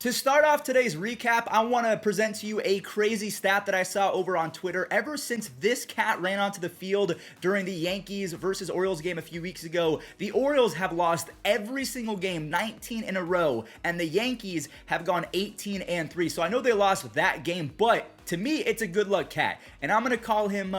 To start off today's recap, I want to present to you a crazy stat that I saw over on Twitter. Ever since this cat ran onto the field during the Yankees versus Orioles game a few weeks ago, the Orioles have lost every single game, 19 in a row, and the Yankees have gone 18-3. So I know they lost that game, but to me, it's a good luck cat, and I'm going to call him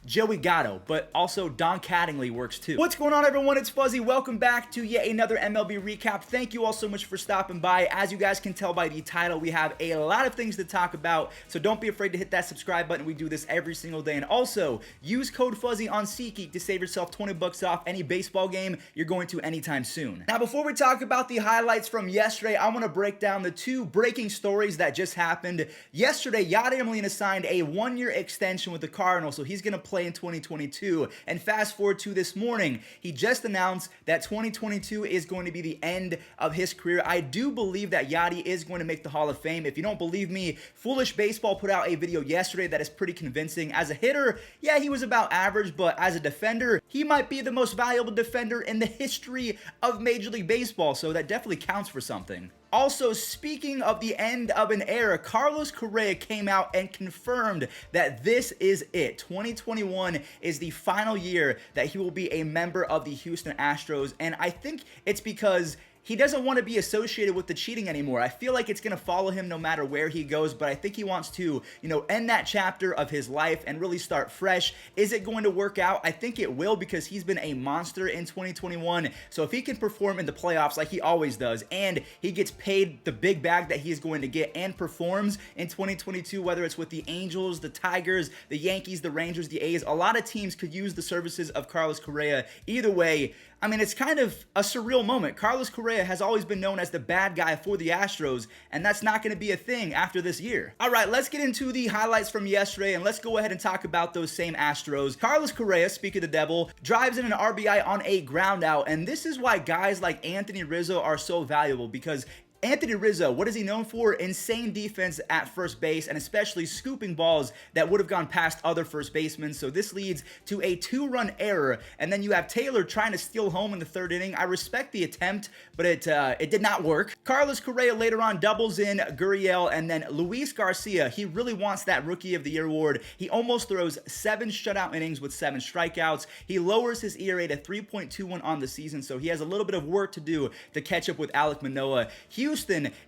Joey Gatto, but also Don Cattingly works too. What's going on, everyone? It's Fuzzy. Welcome back to yet another MLB recap. Thank you all so much for stopping by. As you guys can tell by the title, we have a lot of things to talk about, so don't be afraid to hit that subscribe button. We do this every single day, and also use code Fuzzy on SeatGeek to save yourself 20 bucks off any baseball game you're going to anytime soon. Now, before we talk about the highlights from yesterday, I want to break down the two breaking stories that just happened. Yesterday, Yadier Molina signed a one-year extension with the Cardinals, so he's going to play in 2022. And fast forward to this morning, he just announced that 2022 is going to be the end of his career. I do believe that Yadi is going to make the Hall of Fame. If you don't believe me, Foolish Baseball put out a video yesterday that is pretty convincing. As a hitter, yeah, he was about average, but as a defender, he might be the most valuable defender in the history of Major League Baseball, so that definitely counts for something. Also, speaking of the end of an era, Carlos Correa came out and confirmed that this is it. 2021 is the final year that he will be a member of the Houston Astros, and I think it's because he doesn't want to be associated with the cheating anymore. I feel like it's going to follow him no matter where he goes, but I think he wants to, end that chapter of his life and really start fresh. Is it going to work out? I think it will, because he's been a monster in 2021. So if he can perform in the playoffs like he always does, and he gets paid the big bag that he is going to get and performs in 2022, whether it's with the Angels, the Tigers, the Yankees, the Rangers, the A's, a lot of teams could use the services of Carlos Correa. Either way, I mean, it's kind of a surreal moment. Carlos Correa has always been known as the bad guy for the Astros, and that's not going to be a thing after this year. All right, let's get into the highlights from yesterday, and let's go ahead and talk about those same Astros. Carlos Correa, speak of the devil, drives in an RBI on a ground out, and this is why guys like Anthony Rizzo are so valuable, because Anthony Rizzo, what is he known for? Insane defense at first base, and especially scooping balls that would have gone past other first basemen. So this leads to a 2-run error, and then you have Taylor trying to steal home in the third inning. I respect the attempt, but it did not work. Carlos Correa later on doubles in Gurriel, and then Luis Garcia, he really wants that Rookie of the Year award. He almost throws 7 shutout innings with 7 strikeouts. He lowers his ERA to 3.21 on the season, so he has a little bit of work to do to catch up with Alek Manoah. Houston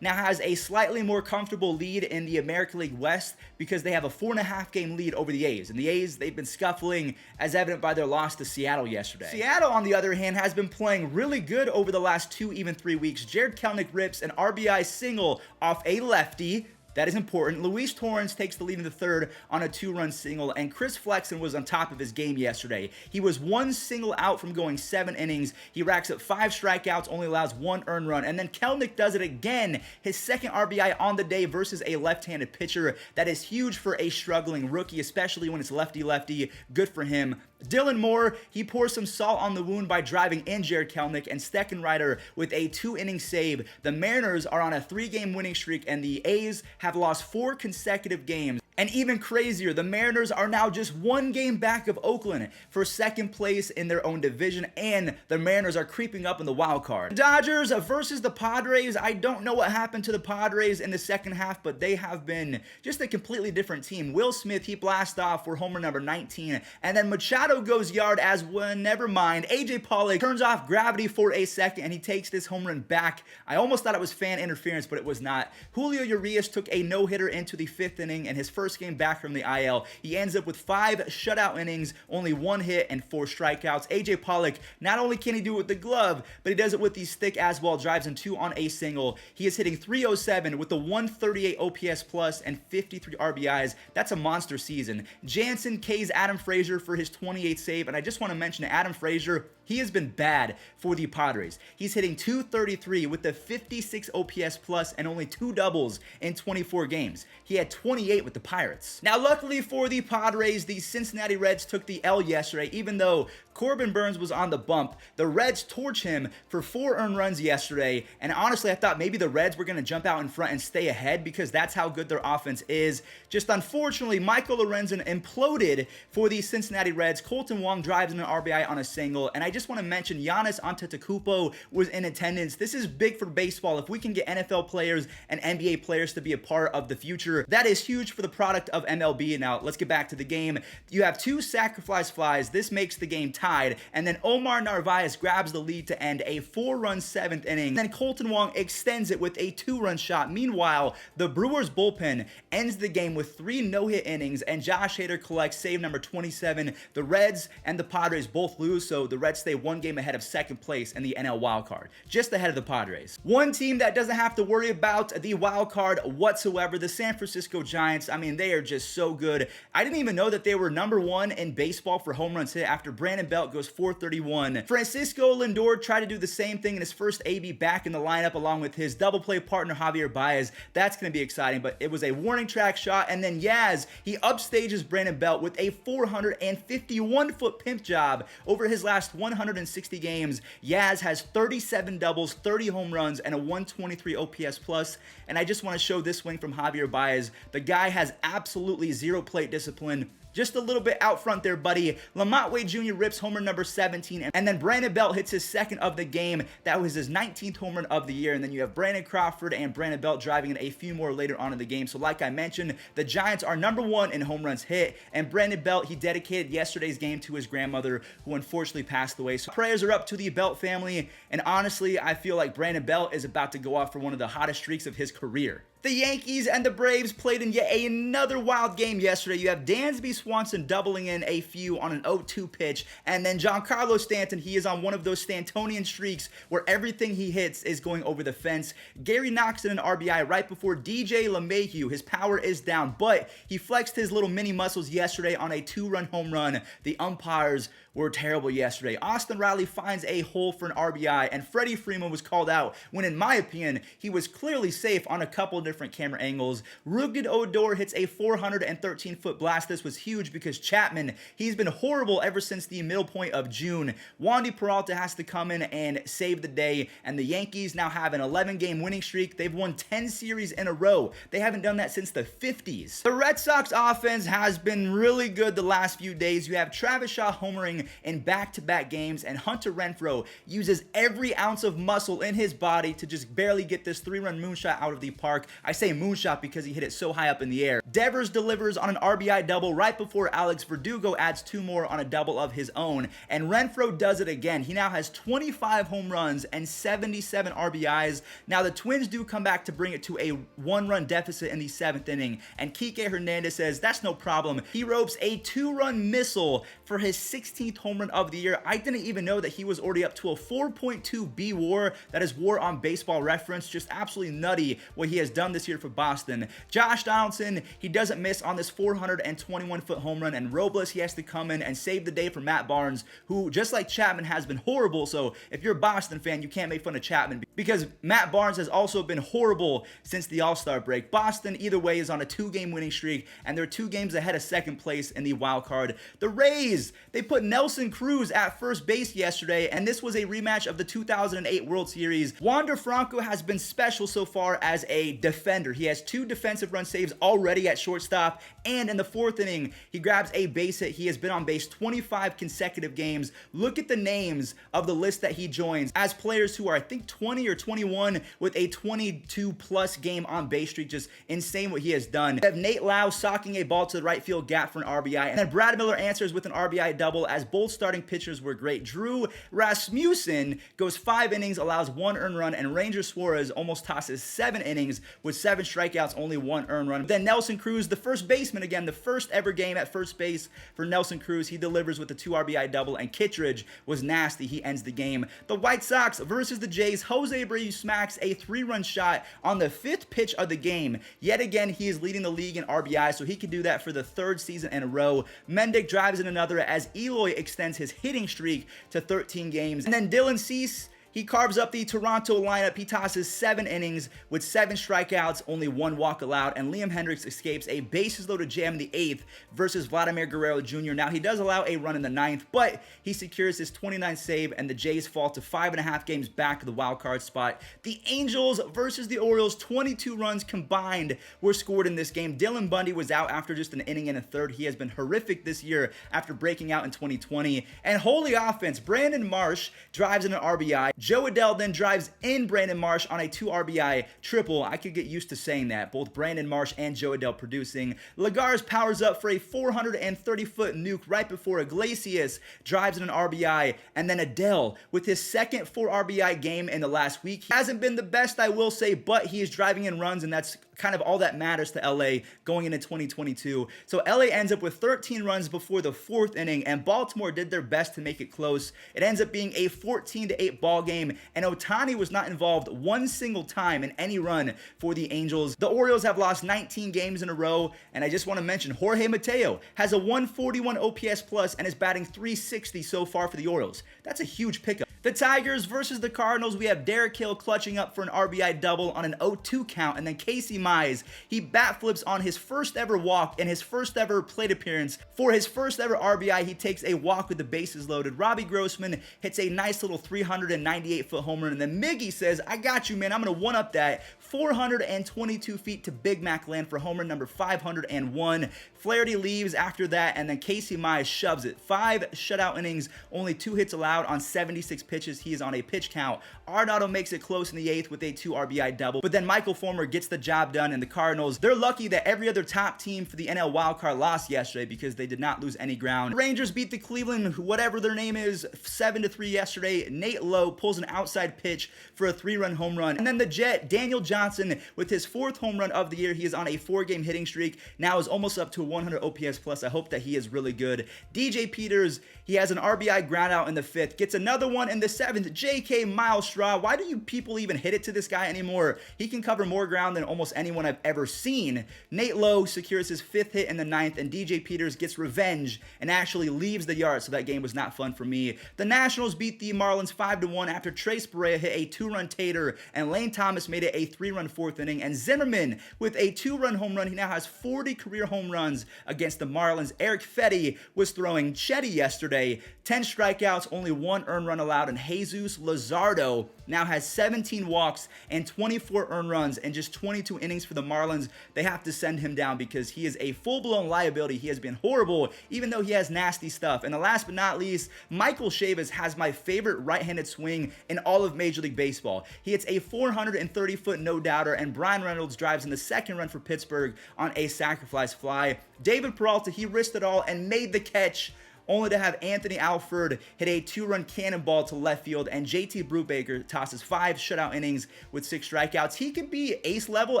now has a slightly more comfortable lead in the American League West because they have a 4.5 game lead over the A's. And the A's, they've been scuffling, as evident by their loss to Seattle yesterday. Seattle, on the other hand, has been playing really good over the last 2, even 3 weeks. Jared Kelenic rips an RBI single off a lefty. That is important. Luis Torrens takes the lead in the third on a 2-run single, and Chris Flexen was on top of his game yesterday. He was 1 single out from going 7 innings. He racks up 5 strikeouts, only allows 1 earned run, and then Kelenic does it again, his second RBI on the day versus a left-handed pitcher. That is huge for a struggling rookie, especially when it's lefty-lefty. Good for him. Dylan Moore, he pours some salt on the wound by driving in Jared Kelenic, and Steckenrider with a 2-inning save. The Mariners are on a 3-game winning streak, and the A's have lost 4 consecutive games. And even crazier, the Mariners are now just 1 game back of Oakland for second place in their own division, and the Mariners are creeping up in the wild card. Dodgers versus the Padres. I don't know what happened to the Padres in the second half, but they have been just a completely different team. Will Smith, he blasts off for homer number 19, and then Machado goes yard as well. Never mind. AJ Pollock turns off gravity for a second, and he takes this home run back. I almost thought it was fan interference, but it was not. Julio Urias took a no-hitter into the 5th inning, and his first game back from the IL. He ends up with 5 shutout innings, only 1 hit and 4 strikeouts. AJ Pollock, not only can he do it with the glove, but he does it with the stick as well, drives in 2 on a single. He is hitting .307 with the 138 OPS plus and 53 RBIs. That's a monster season. Jansen K's Adam Frazier for his 28th save, and I just want to mention Adam Frazier, he has been bad for the Padres. He's hitting .233 with the 56 OPS plus and only 2 doubles in 24 games. He had 28 with the Pirates. Now, luckily for the Padres, the Cincinnati Reds took the L yesterday, even though Corbin Burns was on the bump. The Reds torch him for 4 earned runs yesterday, and honestly, I thought maybe the Reds were going to jump out in front and stay ahead because that's how good their offense is. Just unfortunately, Michael Lorenzen imploded for the Cincinnati Reds. Colton Wong drives in an RBI on a single, and I just want to mention Giannis Antetokounmpo was in attendance. This is big for baseball. If we can get NFL players and NBA players to be a part of the future, that is huge for the product of MLB. Now, let's get back to the game. You have 2 sacrifice flies. This makes the game tied. And then Omar Narvaez grabs the lead to end a 4-run 7th inning. And then Colton Wong extends it with a 2-run shot. Meanwhile, the Brewers bullpen ends the game with 3 no-hit innings, and Josh Hader collects save number 27. The Reds and the Padres both lose, so the Reds stay 1 game ahead of second place in the NL wildcard, just ahead of the Padres. One team that doesn't have to worry about the wildcard whatsoever, the San Francisco Giants. I mean, they are just so good. I didn't even know that they were number 1 in baseball for home runs hit after Brandon Belt goes 431. Francisco Lindor tried to do the same thing in his first AB back in the lineup along with his double play partner Javier Baez. That's going to be exciting, but it was a warning track shot, and then Yaz, he upstages Brandon Belt with a 451-foot pimp job over his last 160 games. Yaz has 37 doubles, 30 home runs, and a 123 OPS plus. And I just want to show this swing from Javier Baez. The guy has absolutely zero plate discipline. Just a little bit out front there, buddy. Lamont Wade Jr. rips homer number 17, and then Brandon Belt hits his 2nd of the game. That was his 19th home run of the year, and then you have Brandon Crawford and Brandon Belt driving in a few more later on in the game. So like I mentioned, the Giants are number 1 in home runs hit, and Brandon Belt, he dedicated yesterday's game to his grandmother, who unfortunately passed away. So prayers are up to the Belt family, and honestly, I feel like Brandon Belt is about to go off for one of the hottest streaks of his career. The Yankees and the Braves played in yet another wild game yesterday. You have Dansby Swanson doubling in a few on an 0-2 pitch, and then Giancarlo Stanton, he is on one of those Stantonian streaks where everything he hits is going over the fence. Gary knocks in an RBI right before DJ LeMahieu. His power is down, but he flexed his little mini muscles yesterday on a 2-run home run. The umpires were terrible yesterday. Austin Riley finds a hole for an RBI, and Freddie Freeman was called out when, in my opinion, he was clearly safe on a couple different camera angles. Rougned Odor hits a 413-foot blast. This was huge because Chapman, he's been horrible ever since the middle point of June. Wandy Peralta has to come in and save the day, and the Yankees now have an 11-game winning streak. They've won 10 series in a row. They haven't done that since the 50s. The Red Sox offense has been really good the last few days. You have Travis Shaw homering in back-to-back games, and Hunter Renfroe uses every ounce of muscle in his body to just barely get this 3-run moonshot out of the park. I say moonshot because he hit it so high up in the air. Devers delivers on an RBI double right before Alex Verdugo adds 2 more on a double of his own, and Renfroe does it again. He now has 25 home runs and 77 RBIs. Now the Twins do come back to bring it to a 1-run deficit in the 7th inning, and Kike Hernandez says that's no problem. He ropes a 2-run missile for his 16th home run of the year. I didn't even know that he was already up to a 4.2 B WAR. That is WAR on Baseball Reference. Just absolutely nutty what he has done this year for Boston. Josh Donaldson, he doesn't miss on this 421-foot home run, and Robles, he has to come in and save the day for Matt Barnes, who, just like Chapman, has been horrible. So if you're a Boston fan, you can't make fun of Chapman because Matt Barnes has also been horrible since the All-Star break. Boston, either way, is on a 2-game winning streak, and they're 2 games ahead of second place in the wild card. The Rays, they put Nelson Cruz at first base yesterday, and this was a rematch of the 2008 World Series. Wander Franco has been special so far as a defender. He has 2 defensive run saves already at shortstop, and in the 4th inning, he grabs a base hit. He has been on base 25 consecutive games. Look at the names of the list that he joins as players who are, I think, 20 or 21 with a 22-plus game on base streak. Just insane what he has done. We have Nate Lau socking a ball to the right field gap for an RBI, and then Brad Miller answers with an RBI double as both starting pitchers were great. Drew Rasmussen goes 5 innings, allows 1 earned run, and Ranger Suarez almost tosses 7 innings with 7 strikeouts, only 1 earned run. Then Nelson Cruz, the first baseman again, the first ever game at first base for Nelson Cruz. He delivers with a 2 RBI double, and Kittredge was nasty. He ends the game. The White Sox versus the Jays. Jose Abreu smacks a 3-run shot on the 5th pitch of the game. Yet again, he is leading the league in RBI, so he can do that for the 3rd season in a row. Mendick drives in another as Eloy extends his hitting streak to 13 games. And then Dylan Cease, he carves up the Toronto lineup. He tosses 7 innings with 7 strikeouts, only 1 walk allowed, and Liam Hendricks escapes a bases-loaded jam in the 8th versus Vladimir Guerrero Jr. Now, he does allow a run in the 9th, but he secures his 29th save, and the Jays fall to 5.5 games back of the wild card spot. The Angels versus the Orioles, 22 runs combined were scored in this game. Dylan Bundy was out after just an inning and a third. He has been horrific this year after breaking out in 2020. And holy offense, Brandon Marsh drives in an RBI. Joe Adell then drives in Brandon Marsh on a 2 RBI triple. I could get used to saying that. Both Brandon Marsh and Joe Adell producing. Lagares powers up for a 430-foot nuke right before Iglesias drives in an RBI. And then Adell with his second 4 RBI game in the last week. He hasn't been the best, I will say, but he is driving in runs, and that's kind of all that matters to LA going into 2022. So LA ends up with 13 runs before the 4th inning, and Baltimore did their best to make it close. It ends up being a 14-8 ball game, and Ohtani was not involved one single time in any run for the Angels. The Orioles have lost 19 games in a row, and I just want to mention Jorge Mateo has a 141 OPS plus and is batting .360 so far for the Orioles. That's a huge pickup. The Tigers versus the Cardinals, we have Derek Hill clutching up for an RBI double on an 0-2 count, and then Casey Mize, he bat flips on his first ever walk and his first ever plate appearance. For his first ever RBI, he takes a walk with the bases loaded. Robbie Grossman hits a nice little 398-foot home run, and then Miggy says, I got you, man, I'm going to one-up that. 422 feet to Big Mac land for home run number 501. Flaherty leaves after that, and then Casey Mize shoves it. 5 shutout innings, only 2 hits allowed on 76 pitches. He is on a pitch count. Arenado makes it close in the 8th with a 2 RBI double, but then Michael Fulmer gets the job done, and the Cardinals, they're lucky that every other top team for the NL wildcard lost yesterday because they did not lose any ground. The Rangers beat the Cleveland, whatever their name is, 7-3 yesterday. Nate Lowe pulls an outside pitch for a 3-run home run, and then the Jet, Daniel Johnson, with his 4th home run of the year. He is on a 4-game hitting streak, now is almost up to a 100 OPS plus. I hope that he is really good. DJ Peters, he has an RBI ground out in the 5th, gets another one in the 7th. J.K. Milestraw, why do you people even hit it to this guy anymore? He can cover more ground than almost anyone I've ever seen. Nate Lowe secures his 5th hit in the 9th, and DJ Peters gets revenge and actually leaves the yard, so that game was not fun for me. The Nationals beat the Marlins 5-1 after Trace Correa hit a 2-run tater, and Lane Thomas made it a 3-run 4th inning, and Zimmerman with a 2-run home run. He now has 40 career home runs against the Marlins. Eric Fetty was throwing Chetty yesterday. 10 strikeouts, only 1 earned run allowed, and Jesus Luzardo now has 17 walks and 24 earned runs in just 22 innings for the Marlins. They have to send him down because he is a full-blown liability. He has been horrible, even though he has nasty stuff. And the last but not least, Michael Chavis has my favorite right-handed swing in all of Major League Baseball. He hits a 430-foot no-doubter, and Brian Reynolds drives in the 2nd run for Pittsburgh on a sacrifice fly. David Peralta, he risked it all and made the catch, only to have Anthony Alford hit a 2-run cannonball to left field, and JT Brubaker tosses 5 shutout innings with 6 strikeouts. He can be ace level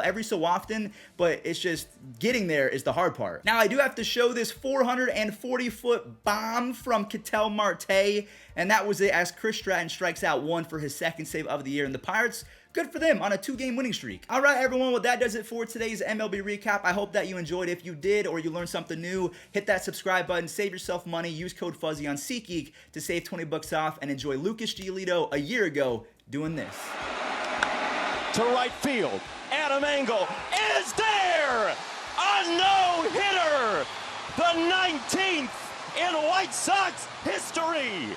every so often, but it's just getting there is the hard part. Now, I do have to show this 440-foot bomb from Ketel Marte, and that was it as Chris Stratton strikes out 1 for his 2nd save of the year, and the Pirates, good for them on a 2-game winning streak. All right, everyone, well, that does it for today's MLB recap. I hope that you enjoyed. If you did or you learned something new, hit that subscribe button, save yourself money, use code Fuzzy on SeatGeek to save 20 bucks off, and enjoy Lucas Giolito a year ago doing this. To right field, Adam Engel is there! A no-hitter! The 19th in White Sox history!